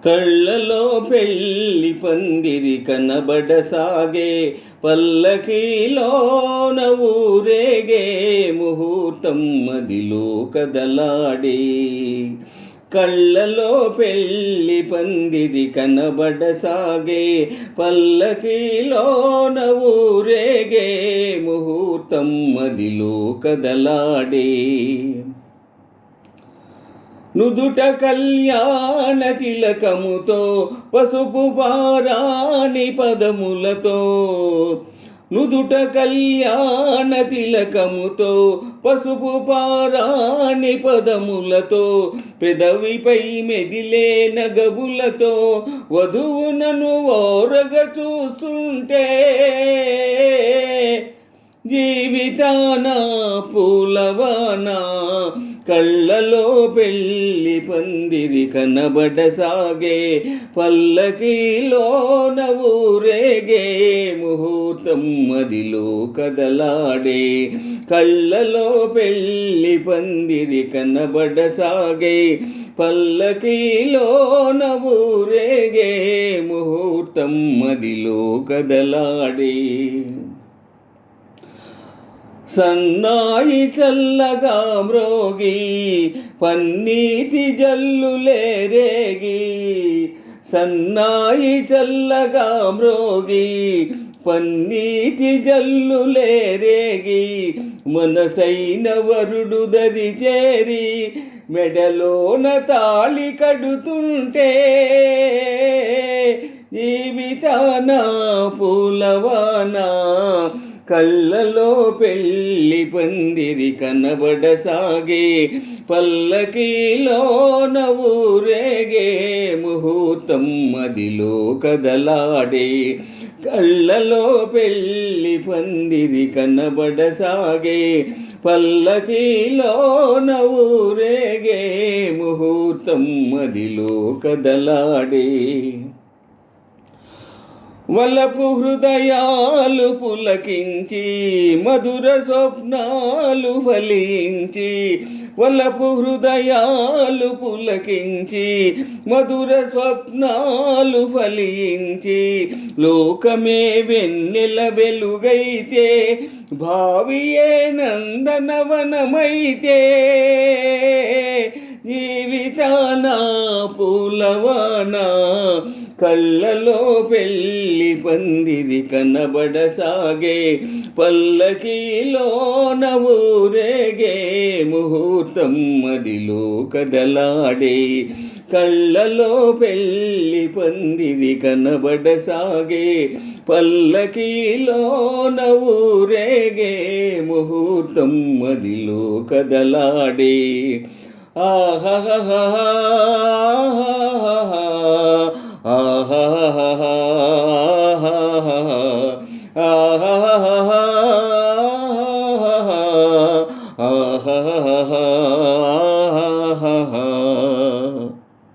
కళ్ళలో పెళ్ళి పందిరి కనబడసాగే, పల్లకీలోన ఊరేగే ముహూర్తం మదిలో కదలాడే. కళ్ళలో పెళ్ళి పందిరి కనబడసాగే, పల్లకీలోన ఊరేగే ముహూర్తం మదిలో కదలాడే. నుదుట కళ్యాణ తిలకముతో పసుపు పారాణి పదములతో, నుదుట కళ్యాణ తిలకముతో పసుపు పారాణి పదములతో, పెదవిపై మెదిలే నగబులతో వధువునను ఓరగ చూస్తుంటే, జీవితాన పూలవానా కళ్ళలో పెళ్ళి పందిరి కనబడసాగే, పల్లకీలోన ఊరేగే ముహూర్తం మదిలో కదలాడే. కళ్ళలో పెళ్ళి పందిరి కనబడసాగే, పల్లకీలోన ఊరేగే ముహూర్తం మదిలో కదలాడే. సన్నాయి చల్లగా మ్రోగి పన్నీటి జల్లులే రేగి, సన్నాయి చల్లగా మ్రోగి పన్నీటి జల్లులే రేగి, మనసైన వరుడు దరి చేరి మెడలోన తాళి కడుతుంటే, జీవితాన పూలవానా కళ్ళలో పెళ్ళి పందిరి కనబడసాగే, పల్లకీలోన ఊరేగే ముహూర్తం మదిలో కదలాడే. కళ్ళలో పెళ్ళి పందిరి కనబడసాగే, పల్లకీలోన ఊరేగే ముహూర్తం మదిలో కదలాడే. వలపు హృదయాలు పులకించి మధుర స్వప్నాలు ఫలించి, వలపు హృదయాలు పులకించి మధుర స్వప్నాలు ఫలించి, లోకమే వెన్నెల వెలుగైతే భావియే నందనవనమైతే, జీవితాన పూలవానా కళ్ళలో పెళ్ళి పందిరి కనబడసాగే, పల్లకీలోన ఊరేగే ముహూర్తం మదిలో కదలాడే. కళ్ళలో పెళ్ళి పందిరి కనబడసాగే, పల్లకీలోన ఊరేగే ముహూర్తం మదిలో కదలాడే. ఆహా ఆహా ఆహా